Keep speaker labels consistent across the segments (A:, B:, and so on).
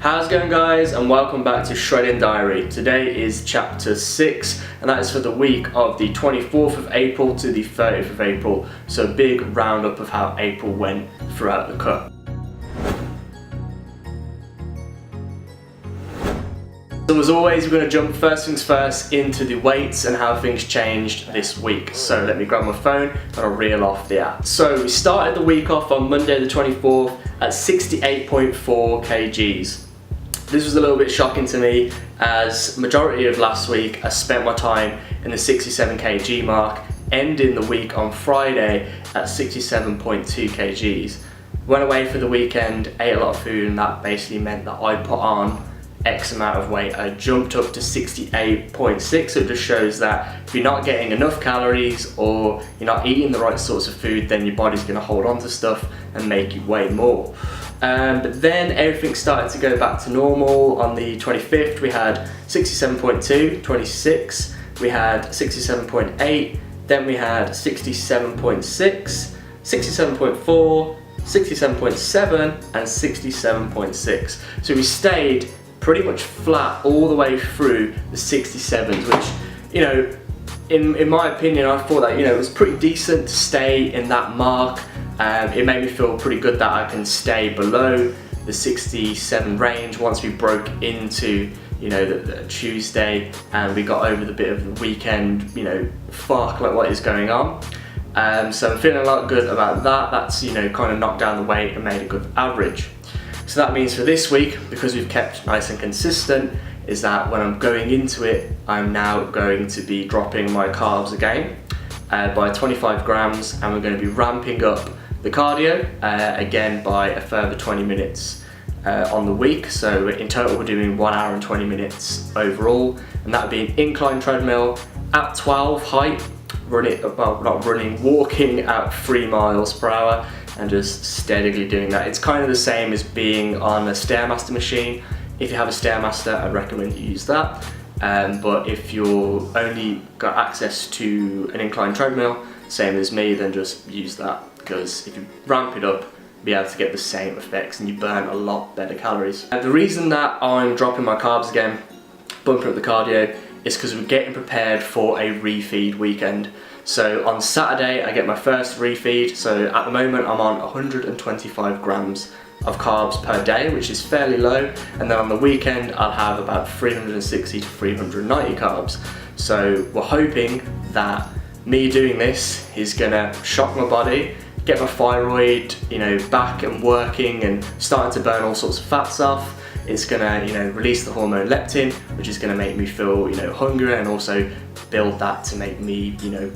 A: How's it going, guys, and welcome back to Shredding Diary. Today is chapter 6 and that is for the week of the 24th of April to the 30th of April. So a big roundup of how April went throughout the cut. So as always, we're going to jump first things first into the weights and how things changed this week. So let me grab my phone and I'll reel off the app. So we started the week off on Monday the 24th at 68.4 kgs. This was a little bit shocking to me, as majority of last week I spent my time in the 67 kg mark, ending the week on Friday at 67.2 kgs. Went away for the weekend, ate a lot of food, and that basically meant that I put on X amount of weight. I jumped up to 68.6, so it just shows that if you're not getting enough calories or you're not eating the right sorts of food, then your body's going to hold on to stuff and make you weigh more. But then everything started to go back to normal. On the 25th we had 67.2, 26, we had 67.8, then we had 67.6, 67.4, 67.7 and 67.6. So we stayed pretty much flat all the way through the 67s, which, you know, in my opinion, I thought that, you know, it was pretty decent to stay in that mark. It made me feel pretty good that I can stay below the 67 range once we broke into, you know, the Tuesday and we got over the bit of the weekend, you know, fuck, like what is going on. So I'm feeling a lot good about that. That's, you know, kind of knocked down the weight and made a good average. So that means for this week, because we've kept nice and consistent, is that when I'm going into it, I'm now going to be dropping my carbs again by 25 grams, and we're going to be ramping up the cardio again by a further 20 minutes on the week. So in total we're doing 1 hour and 20 minutes overall, and that would be an incline treadmill at 12 height, walking at 3 miles per hour and just steadily doing that. It's kind of the same as being on a Stairmaster machine. If you have a Stairmaster, I'd recommend you use that. But if you've only got access to an incline treadmill, same as me, then just use that, because if you ramp it up, you'll be able to get the same effects and you burn a lot better calories. The reason that I'm dropping my carbs again, bumping up the cardio, is because we're getting prepared for a refeed weekend. So on Saturday I get my first refeed, so at the moment I'm on 125 grams of carbs per day, which is fairly low, and then on the weekend I'll have about 360 to 390 carbs. So we're hoping that me doing this is gonna shock my body, get my thyroid, you know, back and working and starting to burn all sorts of fats off. It's gonna, you know, release the hormone leptin, which is gonna make me feel, you know, hungrier, and also build that to make me, you know,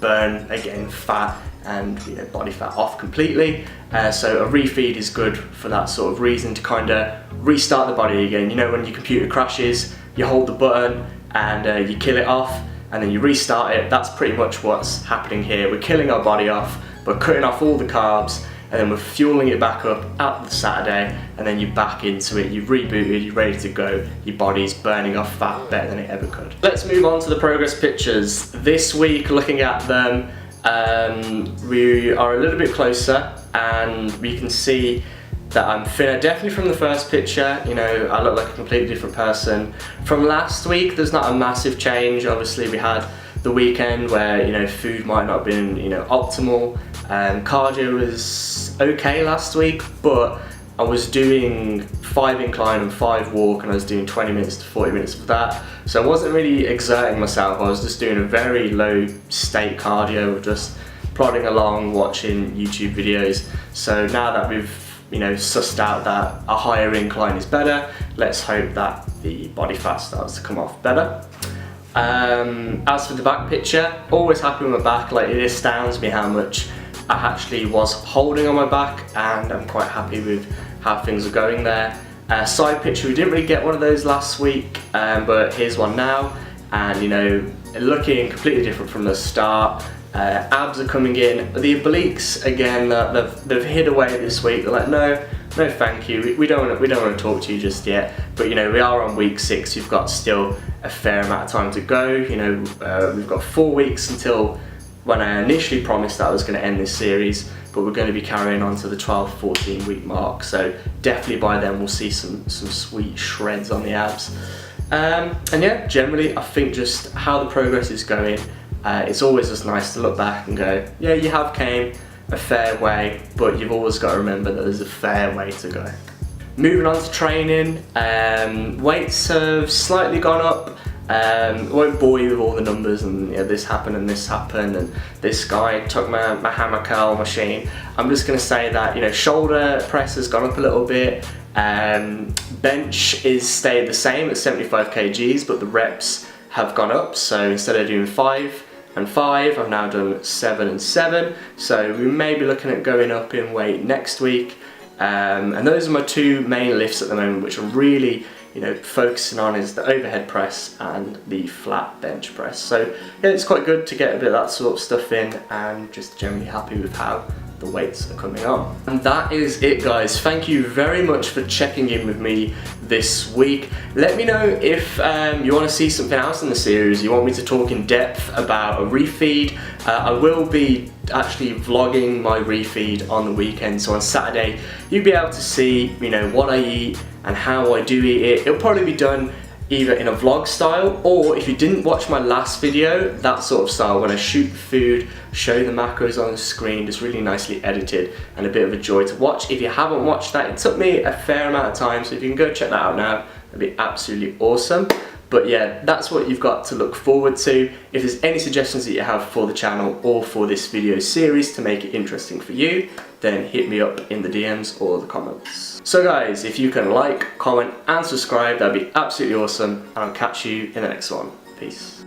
A: burn again fat and, you know, body fat off completely. So a refeed is good for that sort of reason, to kind of restart the body again. You know, when your computer crashes, you hold the button and you kill it off and then you restart it. That's pretty much what's happening here. We're killing our body off, we're cutting off all the carbs, and then we're fueling it back up at the Saturday, and then you're back into it, you've rebooted, you're ready to go, your body's burning off fat better than it ever could. Let's move on to the progress pictures. This week, looking at them, we are a little bit closer, and we can see that I'm thinner, definitely from the first picture. You know, I look like a completely different person. From last week, there's not a massive change. Obviously, we had the weekend where, you know, food might not have been, you know, optimal. Cardio was okay last week, but I was doing 5 incline and 5 walk, and I was doing 20 minutes to 40 minutes of that. So I wasn't really exerting myself. I was just doing a very low state cardio, just plodding along, watching YouTube videos. So now that we've, you know, sussed out that a higher incline is better, let's hope that the body fat starts to come off better. As for the back picture, always happy with my back. Like, it astounds me how much I actually was holding on my back, and I'm quite happy with how things are going there. Side picture, we didn't really get one of those last week, but here's one now, and, you know, looking completely different from the start. Abs are coming in. The obliques, again, they've hid away this week. They're like, no thank you, we don't want to talk to you just yet. But, you know, we are on week 6, we've got still a fair amount of time to go. You know, we've got 4 weeks until when I initially promised that I was going to end this series, but we're going to be carrying on to the 12-14 week mark, so definitely by then we'll see some sweet shreds on the abs. And yeah, generally I think just how the progress is going, it's always just nice to look back and go, yeah, you have came a fair way, but you've always got to remember that there's a fair way to go. Moving on to training, weights have slightly gone up. I won't bore you with all the numbers and this happened and this happened and this guy took my hammer curl machine. I'm just going to say that shoulder press has gone up a little bit. Bench is stayed the same at 75 kgs, but the reps have gone up. So instead of doing 5 and 5, I've now done 7 and 7. So we may be looking at going up in weight next week. And those are my two main lifts at the moment, which I'm really focusing on, is the overhead press and the flat bench press. So yeah, it's quite good to get a bit of that sort of stuff in, and just generally happy with how the weights are coming on. And that is it, guys. Thank you very much for checking in with me this week. Let me know if you want to see something else in the series. You want me to talk in depth about a refeed. I will be actually vlogging my refeed on the weekend, so on Saturday you'll be able to see what I eat and how I do eat it. It'll probably be done either in a vlog style, or if you didn't watch my last video, that sort of style, when I shoot food, show the macros on the screen, just really nicely edited and a bit of a joy to watch. If you haven't watched that, it took me a fair amount of time, so if you can go check that out now, that'd be absolutely awesome. But yeah, that's what you've got to look forward to. If there's any suggestions that you have for the channel or for this video series to make it interesting for you, then hit me up in the DMs or the comments. So guys, if you can like, comment and subscribe, that'd be absolutely awesome, and I'll catch you in the next one. Peace.